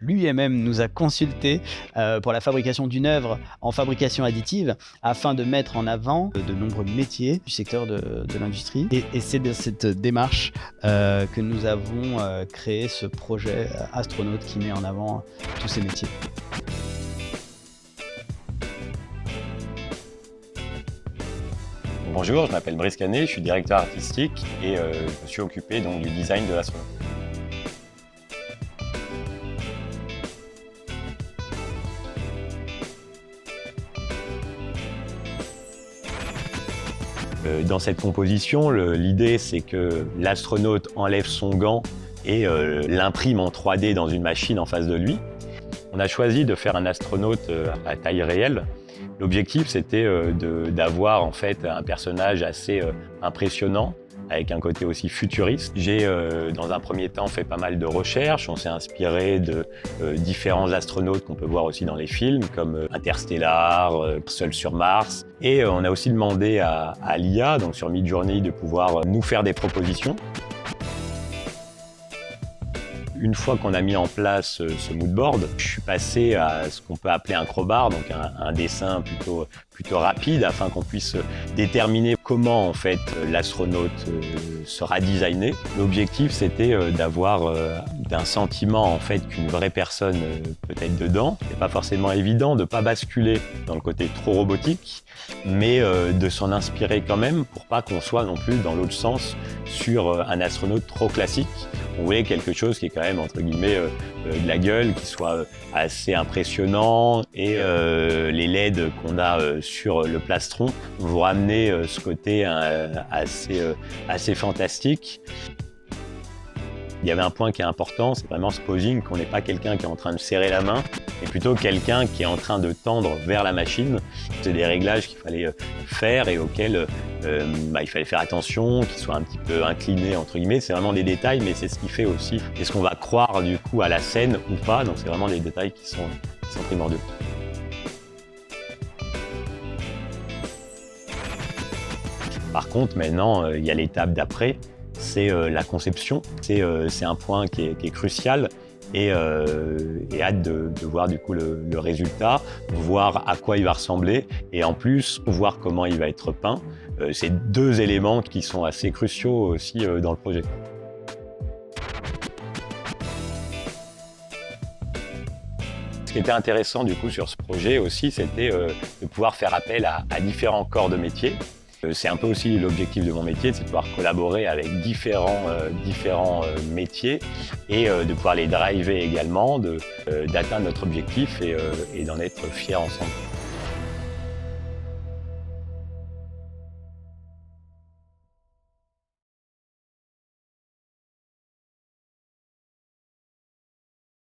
L'UIMM nous a consultés pour la fabrication d'une œuvre en fabrication additive afin de mettre en avant de nombreux métiers du secteur de l'industrie. Et c'est de cette démarche que nous avons créé ce projet Astronaute qui met en avant tous ces métiers. Bonjour, je m'appelle Brice Canet, je suis directeur artistique et je me suis occupé donc du design de l'astronaute. Dans cette composition, l'idée c'est que l'astronaute enlève son gant et l'imprime en 3D dans une machine en face de lui. On a choisi de faire un astronaute à taille réelle. L'objectif c'était d'avoir en fait un personnage assez impressionnant, avec un côté aussi futuriste. J'ai dans un premier temps fait pas mal de recherches, on s'est inspiré de différents astronautes qu'on peut voir aussi dans les films, comme Interstellar, Seul sur Mars. Et on a aussi demandé à l'IA, donc sur Midjourney, de pouvoir nous faire des propositions. Une fois qu'on a mis en place ce moodboard, je suis passé à ce qu'on peut appeler un crowbar, donc un dessin plutôt rapide, afin qu'on puisse déterminer comment en fait l'astronaute sera designé. L'objectif c'était d'avoir un sentiment en fait qu'une vraie personne peut être dedans. C'est pas forcément évident de pas basculer dans le côté trop robotique, mais de s'en inspirer quand même pour pas qu'on soit non plus dans l'autre sens sur un astronaute trop classique. On voulait quelque chose qui est quand même entre guillemets de la gueule, qui soit assez impressionnant, et les LED qu'on a sur le plastron vont ramener ce côté assez fantastique. Il y avait un point qui est important, c'est vraiment ce posing, qu'on n'est pas quelqu'un qui est en train de serrer la main, mais plutôt quelqu'un qui est en train de tendre vers la machine. C'est des réglages qu'il fallait faire et auxquels il fallait faire attention, qu'ils soient un petit peu inclinés entre guillemets. C'est vraiment des détails, mais c'est ce qui fait aussi est-ce qu'on va croire du coup à la scène ou pas. Donc c'est vraiment des détails qui sont primordiaux. Par contre, maintenant, il y a l'étape d'après. C'est la conception, c'est un point qui est crucial, et hâte de voir du coup le résultat, voir à quoi il va ressembler et en plus voir comment il va être peint. C'est deux éléments qui sont assez cruciaux aussi dans le projet. Ce qui était intéressant du coup sur ce projet aussi, c'était de pouvoir faire appel à différents corps de métier. C'est un peu aussi l'objectif de mon métier, c'est de pouvoir collaborer avec différents métiers et de pouvoir les driver également, d'atteindre notre objectif et d'en être fiers ensemble.